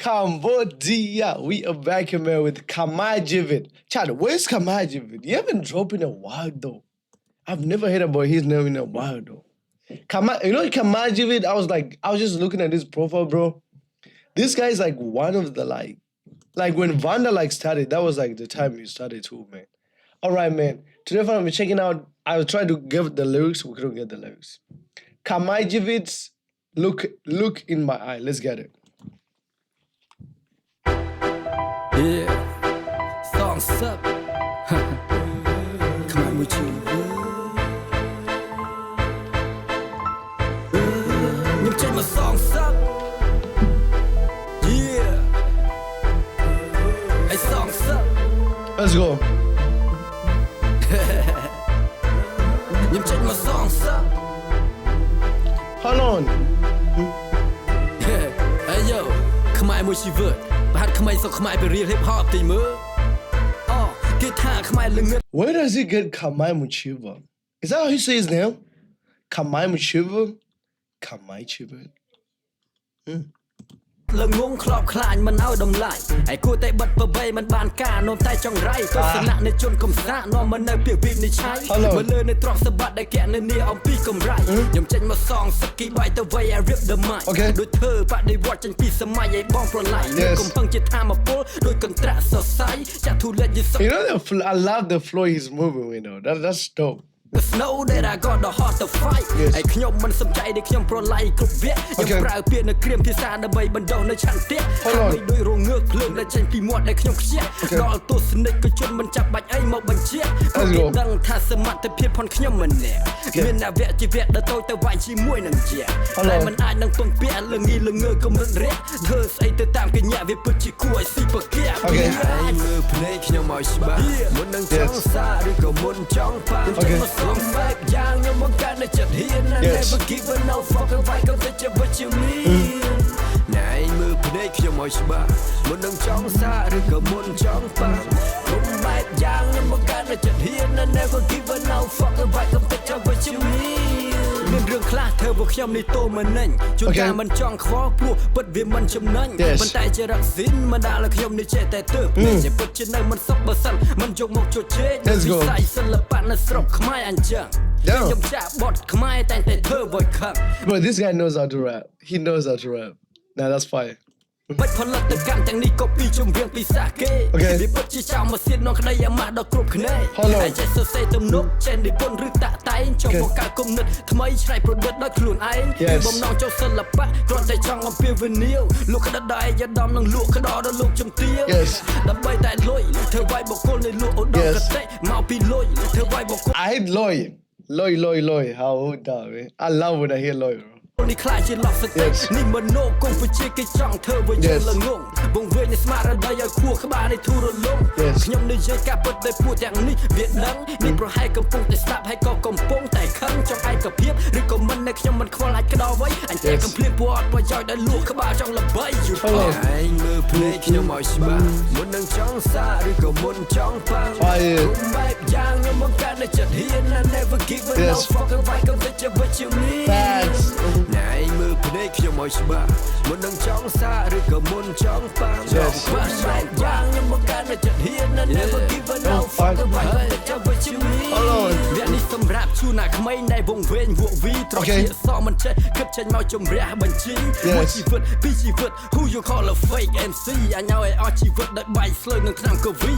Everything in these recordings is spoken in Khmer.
Cambodia. We are back here, man, with Kamajivid. Chad, where's Kamajivid? You haven't dropped in a while, though. I've never heard about his name in a while, though. Kamajivid, I was just looking at his profile, bro. This guy is like one of the like when Vanda started, that was like the time he started too, man. All right, man. Today I'm checking out, I was trying to give the lyrics, we couldn't get the lyrics. Kamajivid's Look in My Eye. Let's get it. Yeah, songs up. Come on with you. You take my songs up. Yeah, hey, songs up. Let's go. You take my songs up. Hold on. Hey yo, come on with you. But come on, so come on, be real hip hop, team. Oh, guitar, come on, look. Where does he get Kamai Muchiva? Is that how he say his name? Kamai Muchiva? Kamai Chiva. លងងខ្លោបខ្លាញមិនឲ្យដំឡាយឯគួរតែបិទប្របីមិនបានការនោមតែចង្រៃទស្សនៈនៃជនកំសាកនាំមកនៅពីវិនិច្ឆ័យមើលលើនៅទ្រព្យសម្បត្តិដែលកណនីអំពីកម្រៃខ្ញុំចេញមកសងសឹកគីបាយទៅវៃឲ្យរៀបដម៉ាយដូចធ្វើបដិវត្តចេញពីសម័យឲ្យបងប្រឡ័យកំពឹងជាធម្មពលដូចកន្ត្រាក់សរសៃចាក់ធូលិតយីស You know, I love the flow he's moving, you know. That's dope. The snow that I got the heart to fight ឯខ្ញុំមិនសំចៃដែលខ្ញុំប្រឡ័យគ្រប់វគ្គខ្ញុំប្រើពាក្យនៅគ្រាមភាសាដើម្បីបណ្ដុះនៅឆន្ទៈហើយដោយរងើកភ្លើងដែលចេញពីមាត់ដែលខ្ញុំខ្ជិះដល់ទស្សនិកជនមិនចាប់បាច់អីមកបញ្ជាព្រោះគេដឹងថាសមត្ថភាពផងខ្ញុំម្នាក់មានអវៈជីវៈដ៏តូចទៅវាយជាមួយនឹងជាតែមិនអាចនឹងពឹងពាក់លងីលងើកម្រិតរះធ្វើស្អីទៅតាមកញ្ញាវាពិតជាគួរឲ្យស៊ីប្រកាសមើលភ្នែកខ្ញុំឲ្យច្បាស់មុននឹងចង់សារឬក៏មុនចង់ប៉ា Some back young, you're more gonna just hear and never give a no fucking fight, go get you what you mean. Nay, move play, you're more shabba. Munang chong sa, rico mun chong pa. Some back young, you're more gonna just hear and never give a no fucking fight, go get you what you mean. មានរឿងខ្លះធ្វើពួកខ្ញុំនេះតូមិនណេញជួនកាលមិនចង់ខ្វល់ព្រោះពិតវាមិនចំណេញប៉ុន្តែជារកស៊ីនមិនដាល់ឲ្យខ្ញុំនេះចេះតែទើបជាពិតជានៅមិនសុខបើសិនមិនយកមកជជែកវិស័យសិល្បៈនៅស្រុកខ្មែរអញ្ចឹងខ្ញុំចាក់បទខ្មែរតែតែធ្វើវយខឹង Bro, this guy knows how to rap. He knows how to rap. Nah, that's fire. បាច់ផលិតកម្មទាំងនេះក៏ពីជំរៀងពីសាគេវាពិតជាចោលមកសៀតក្នុងក្តីអាម៉ាស់ដល់គ្រប់គ្នាហើយចេះសរសេរទំនុកចេះនិពន្ធឬតាក់តែងចូលបង្កើតគំនិតថ្មីច្នៃប្រឌិតដោយខ្លួនឯងបំណងចូលសិល្បៈគ្រាន់តែចង់អំពាវនាវលោកក្តិតដល់ឯកឧត្តមនឹងលក់ក្តោដល់លោកជំទាវដើម្បីតែលុយធ្វើវាយបុគ្គលនៃលោកឧត្តមគតិមកពីលុយធ្វើវាយបុគ្គល I hate Loy. How that, man. I love when I hear Loy, bro. នេះខ្លាចជាឡោះសតិនេះមនោគមវិជ្ជាគេចង់ធ្វើឲ្យយើងល្ងងបងវិញស្មារតីឲ្យខួរក្បាលនេះធូររលំខ្ញុំនិយាយការពិតដែលពួកទាំងនេះវាដឹងនេះប្រហែលកំពុងតែស្ដាប់ហើយក៏កំពុងតែខឹងចង់ឯកភាពឬក៏មិននៅខ្ញុំមិនខ្វល់អាចក្តោបໄວអញតែកំភ្លៀងពួកអត់ប្រយោជន៍ដែលលក់ក្បាលចង់ល្បីយូរឯងមើលភ្នែកខ្ញុំឲ្យច្បាស់មុននឹងចង់សារឬក៏មុនចង់ប៉ាំងបែបយ៉ាងខ្ញុំមកកាន់តែចិត្តហ៊ាន I never give a no fucking fight go get you what you mean ណៃមើលភ្នែកខ្ញុំឲ្យច្បាស់មុននឹងចង់សារឬក៏មុនចង់ប៉ាំងបាត់បែបយ៉ាងខ្ញុំមកកាន់តែចិត្តហ៊ាន I never give a no fucking fight go get you what you mean វានេះសម្រាប់ជួនណាក្មេងដែលវងវែងវក់វីត្រជាសមិនចេះគិតចេញមកជំរះបញ្ជីមួយជីវិតពីរជីវិត Who you call a fake MC អញឲ្យអស់ជីវិតដោយបាយស្លើនឹងឆ្នាំកវី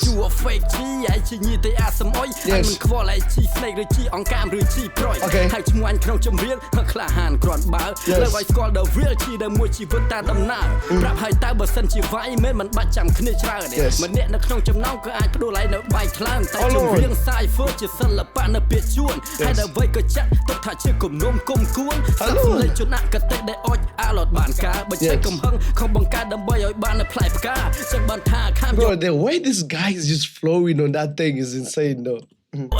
ជួ fake ជីឯជីញីតែអាសមអុយអញមិនខ្វល់ឯជីស្នេកឬជីអង្កាមឬជីប្រុយហើយឈ្មោះអញក្នុងចម្រៀងក្លាហានគ្រាន់បើលើឲ្យស្គាល់ The real ជីដែលមួយជីវិតតាដំណើរប្រាប់ឲ្យតើបើសិនជាវាយមិនបាច់ចាំគ្នាច្រើនម្នាក់នៅក្នុងចំណោមក៏អាចផ្ដួលឯនៅបាយខ្លាំងតែចម្រៀង Cypher ជាសិល្បៈនៅពាក្យជួនហើយដល់វិញក៏ចាក់ទុកថាជាគំនុំគុំគួនស្ដាប់លេខជនអកតេដែលអុចអាឡតបានការបើចេះកំហឹងខំបង្កើតដើម្បីឲ្យបាននៅផ្លែផ្កាចឹងបានថាខាំ Bro, the way this guy is just flowing on that thing is insane though.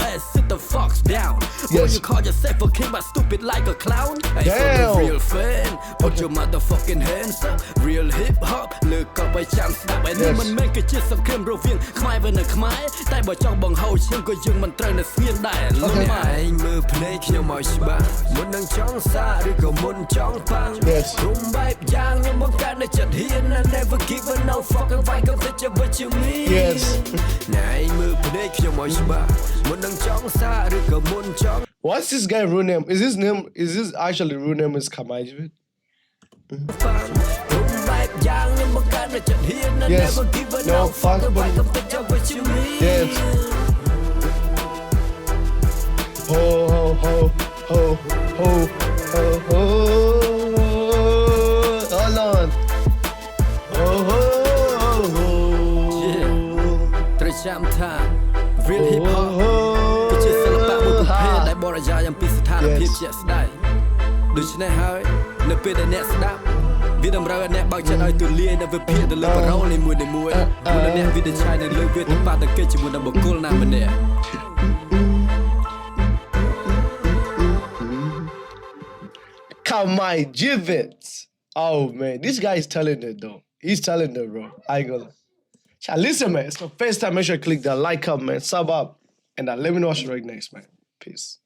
Ass sit the fucks down. Boy, Yes. you call yourself a king but stupid like a clown. Ain't for Damn. the real fan. Put your motherfucking hands up. Real hip hop. Look up ឲ្យចាំស្ដាប់ Yes. នេះមិនមែនគឺជាសង្គ្រាមរវាងខ្មែរvớiនឹងខ្មែរតែបើចង់បង្ហូរឈាមក៏យើងមិនត្រូវនៅស្ងៀមដែរ Okay. លោកឯងមើលភ្នែកខ្ញុំឲ្យច្បាស់មុននឹងចង់សារឬក៏មុនចង់ប៉ាំង Yes. រុំបែបយ៉ាងខ្ញុំបង្កើតនៅចិត្តហ៊ាន I never give a no fuck if I come to what you mean Yes. ណែឯងមើលភ្នែកខ្ញុំឲ្យច្បាស់មុននឹងចង់សារឬក៏មុនចង់ What's this guy real name? Is his actually real name is Kamajivit? ប៉ាំងរុំបែបយ៉ាងខ្ញុំបង្កើតនៅចិត្តហ៊ាន I Yes. never give a No no fuck fuck if I about- come to what you mean Yes. Ho ho ho ho ho ho ho. Hold on. Ho ho ho. Yeah. ត្រូវចាំថា real hip hop Ho, គឺជាសិល្បៈមួយប្រភេទ ha. ដែលបរិយាយអំពីស្ថានភាព Yes. ជាក់ស្ដែងដូច្នេះហើយនៅពេលដែលអ្នកស្ដាប់វាតម្រូវឲ្យអ្នកបើកចិត្តឲ្យទូលាយនៅវិភាគទៅលើបរោលនីមួយៗព្រោះអ្នកវិនិច្ឆ័យនៅលើវាទៅប៉ះទង្គិចជាមួយនឹងបុគ្គលណាម្នាក់ Kamajivit. Oh man, this guy is telling it though. He's telling it, bro. I ain't gonna. Chat, listen, man. It's the first time. Make sure you click that like up, man. Sub up, and let me know what you like next, man. Peace.